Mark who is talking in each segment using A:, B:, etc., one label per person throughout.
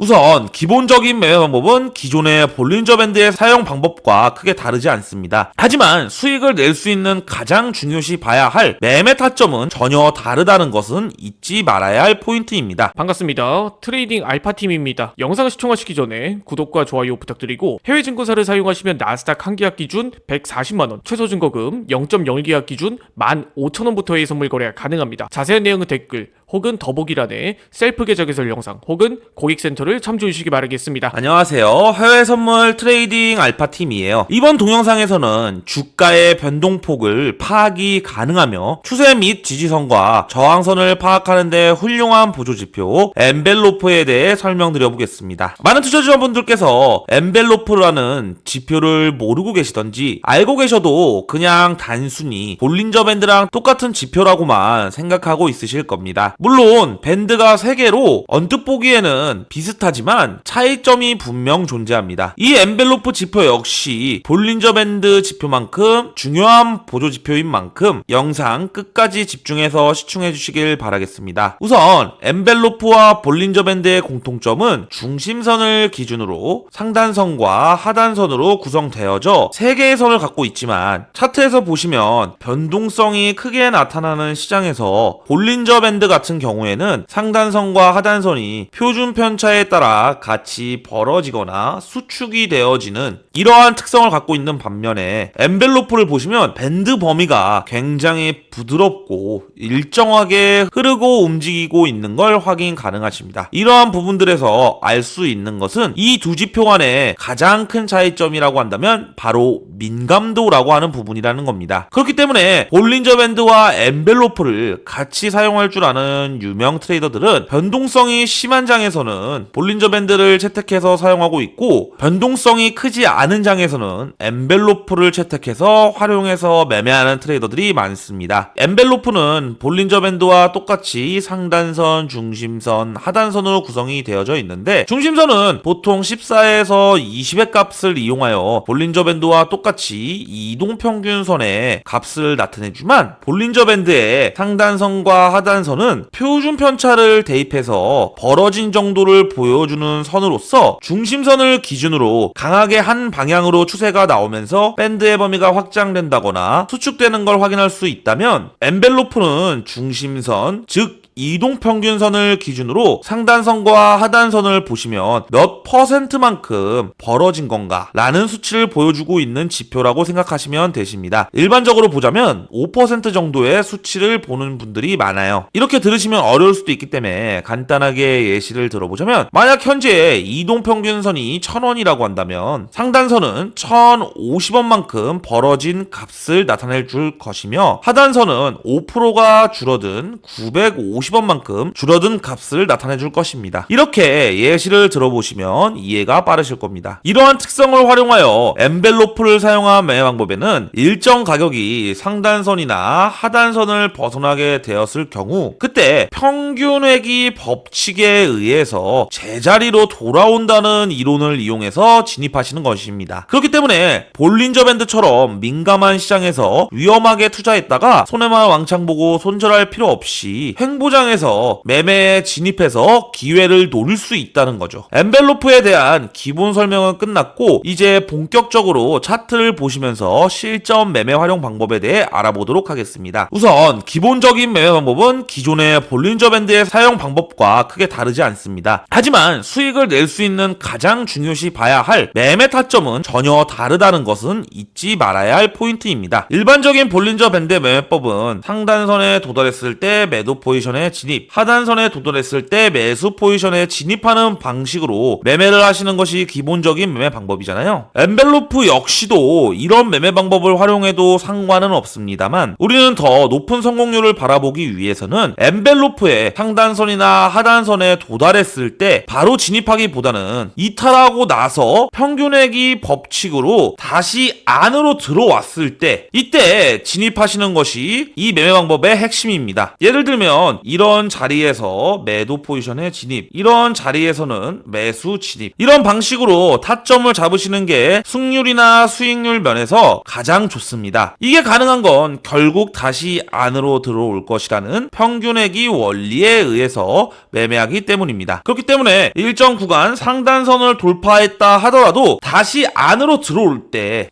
A: 우선 기본적인 매매 방법은 기존의 볼린저 밴드의 사용 방법과 크게 다르지 않습니다. 하지만 수익을 낼 수 있는 가장 중요시 봐야 할 매매 타점은 전혀 다르다는 것은 잊지 말아야 할 포인트입니다.
B: 반갑습니다. 트레이딩 알파팀입니다. 영상을 시청하시기 전에 구독과 좋아요 부탁드리고 해외 증권사를 사용하시면 나스닥 한 계약 기준 140만원, 최소 증거금 0.01계약 기준 15,000원부터의 선물 거래가 가능합니다. 자세한 내용은 댓글 혹은 더보기란에 셀프 계좌 개설 영상 혹은 고객센터를 참조해 주시기 바라겠습니다.
A: 안녕하세요. 해외 선물 트레이딩 알파팀이에요. 이번 동영상에서는 주가의 변동폭을 파악이 가능하며 추세 및 지지선과 저항선을 파악하는 데 훌륭한 보조지표 엔벨로프에 대해 설명드려 보겠습니다. 많은 투자자분들께서 엔벨로프라는 지표를 모르고 계시던지 알고 계셔도 그냥 단순히 볼린저 밴드랑 똑같은 지표라고만 생각하고 있으실 겁니다. 물론 밴드가 3개로 언뜻 보기에는 비슷하지만 차이점이 분명 존재합니다. 이 엔벨로프 지표 역시 볼린저 밴드 지표만큼 중요한 보조 지표인 만큼 영상 끝까지 집중해서 시청해 주시길 바라겠습니다. 우선 엔벨로프와 볼린저 밴드의 공통점은 중심선을 기준으로 상단선과 하단선으로 구성되어져 3개의 선을 갖고 있지만 차트에서 보시면 변동성이 크게 나타나는 시장에서 볼린저 밴드 같은 경우에는 상단선과 하단선이 표준 편차에 따라 같이 벌어지거나 수축이 되어지는 이러한 특성을 갖고 있는 반면에 엔벨로프를 보시면 밴드 범위가 굉장히 부드럽고 일정하게 흐르고 움직이고 있는 걸 확인 가능하십니다. 이러한 부분들에서 알 수 있는 것은 이 두 지표 간의 가장 큰 차이점이라고 한다면 바로 민감도라고 하는 부분이라는 겁니다. 그렇기 때문에 볼린저 밴드와 엔벨로프를 같이 사용할 줄 아는 유명 트레이더들은 변동성이 심한 장에서는 볼린저 밴드를 채택해서 사용하고 있고 변동성이 크지 않은 장에서는 엔벨로프를 채택해서 활용해서 매매하는 트레이더들이 많습니다. 엔벨로프는 볼린저 밴드와 똑같이 상단선, 중심선, 하단선으로 구성이 되어져 있는데 중심선은 보통 14에서 20의 값을 이용하여 볼린저 밴드와 똑같이 이동평균선의 값을 나타내지만 볼린저 밴드의 상단선과 하단선은 표준 편차를 대입해서 벌어진 정도를 보여주는 선으로서 중심선을 기준으로 강하게 한 방향으로 추세가 나오면서 밴드의 범위가 확장된다거나 수축되는 걸 확인할 수 있다면 엔벨로프는 중심선, 즉 이동평균선을 기준으로 상단선과 하단선을 보시면 몇 %만큼 벌어진 건가 라는 수치를 보여주고 있는 지표라고 생각하시면 되십니다. 일반적으로 보자면 5% 정도의 수치를 보는 분들이 많아요. 이렇게 들으시면 어려울 수도 있기 때문에 간단하게 예시를 들어보자면 만약 현재 이동평균선이 1,000원이라고 한다면 상단선은 1,050원만큼 벌어진 값을 나타낼 줄 것이며 하단선은 5%가 줄어든 950원만큼 줄어든 값을 나타내 줄 것입니다. 이렇게 예시를 들어보시면 이해가 빠르실 겁니다. 이러한 특성을 활용하여 엔벨로프를 사용한 매매 방법에는 일정 가격이 상단선이나 하단선을 벗어나게 되었을 경우 그때 평균회귀 법칙에 의해서 제자리로 돌아온다는 이론을 이용해서 진입하시는 것입니다. 그렇기 때문에 볼린저 밴드처럼 민감한 시장에서 위험하게 투자했다가 손해만 왕창 보고 손절할 필요 없이 횡보장에서 매매에 진입해서 기회를 노릴 수 있다는 거죠. 엔벨로프에 대한 기본 설명은 끝났고 이제 본격적으로 차트를 보시면서 실전 매매 활용 방법에 대해 알아보도록 하겠습니다. 우선 기본적인 매매 방법은 기존의 볼린저 밴드의 사용 방법과 크게 다르지 않습니다. 하지만 수익을 낼 수 있는 가장 중요시 봐야 할 매매 타점은 전혀 다르다는 것은 잊지 말아야 할 포인트입니다. 일반적인 볼린저 밴드 매매법은 상단선에 도달했을 때 매도 포지션에 진입, 하단선에 도달했을 때 매수 포지션에 진입하는 방식으로 매매를 하시는 것이 기본적인 매매 방법이잖아요. 엔벨로프 역시도 이런 매매 방법을 활용해도 상관은 없습니다만 우리는 더 높은 성공률을 바라보기 위해서는 엔벨로프의 상단선이나 하단선에 도달했을 때 바로 진입하기보다는 이탈하고 나서 평균회귀 법칙으로 다시 안으로 들어왔을 때 이때 진입하시는 것이 이 매매 방법의 핵심입니다. 예를 들면 이런 자리에서 매도 포지션에 진입, 이런 자리에서는 매수 진입, 이런 방식으로 타점을 잡으시는 게 승률이나 수익률 면에서 가장 좋습니다. 이게 가능한 건 결국 다시 안으로 들어올 것이라는 평균액이 원리에 의해서 매매하기 때문입니다. 그렇기 때문에 일정 구간 상단선을 돌파했다 하더라도 다시 안으로 들어올 때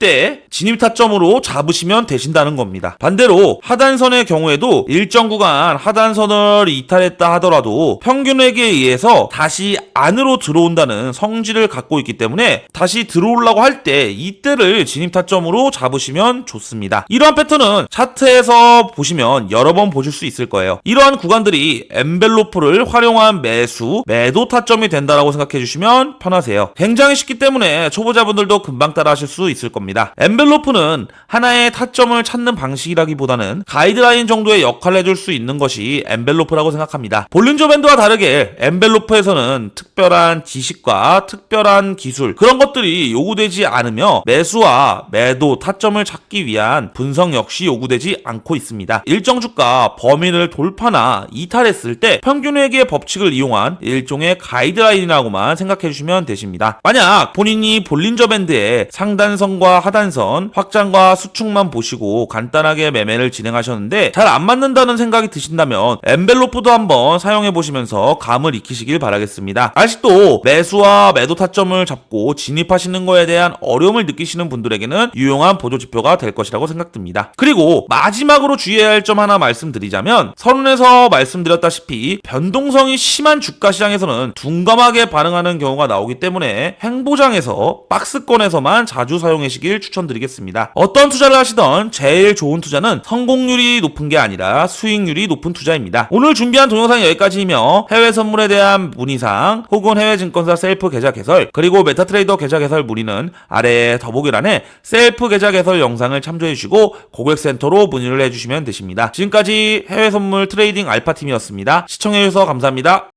A: 진입 타점으로 잡으시면 되신다는 겁니다. 반대로 하단선의 경우에도 일정 구간 하단선을 이탈했다 하더라도 평균액에 의해서 다시 안으로 들어온다는 성질을 갖고 있기 때문에 다시 들어오려고 할 때 이때를 진입 타점으로 잡으시면 좋습니다. 이러한 패턴은 차트에서 보시면 여러 번 보실 수 있을 거예요. 이러한 구간들이 엔벨로프를 활용한 매도 타점이 된다라고 생각해 주시면 편하세요. 굉장히 쉽기 때문에 초보자분들도 금방 따라 하실 수 있을 겁니다. 엔벨로프는 하나의 타점을 찾는 방식이라기보다는 가이드라인 정도의 역할을 해줄 수 있는 것이 엔벨로프라고 생각합니다. 볼린저 밴드와 다르게 엔벨로프에서는 특별한 지식과 특별한 기술, 그런 것들이 요구되지 않으며 매수와 매도 타점을 찾기 위한 분석 역시 요구되지 않고 있습니다. 일정 주가 범위를 돌파나 이탈했을 때 평균회계의 법칙을 이용한 일종의 가이드라인이라고만 생각해 주시면 되십니다. 만약 본인이 볼린저 밴드의 상단선과 하단선 확장과 수축만 보시고 간단하게 매매를 진행하셨는데 잘 안 맞는다는 생각이 드신다면 엔벨로프도 한번 사용해 보시면서 감을 익히시길 바라겠습니다. 아직도 매수와 매도 타점을 잡고 진입하시는 거에 대한 어려움을 느끼시는 분들에게는 유용한 보조지표가 될 것이라고 생각됩니다. 그리고 마지막으로 주의해야 할 점 하나 말씀드리자면, 서론에서 말씀드렸다시피 변동성이 심한 주가 시장에서는 둔감하게 반응하는 경우가 나오기 때문에 횡보장에서 박스권에서만 자주 사용하시길 추천드리겠습니다. 어떤 투자를 하시던 제일 좋은 투자는 성공률이 높은 게 아니라 수익률이 높은 투자입니다. 오늘 준비한 동영상은 여기까지이며 해외 선물에 대한 문의사항 혹은 해외 증권사 셀프 계좌 개설 그리고 메타트레이더 계좌 개설 문의는 아래 더보기란에 셀프 계좌 개설 영상을 참조해 주시고 고객센터로 문의를 해주시면 되십니다. 지금까지 해외 선물 트레이딩 알파팀이었습니다. 시청해 주셔서 감사합니다.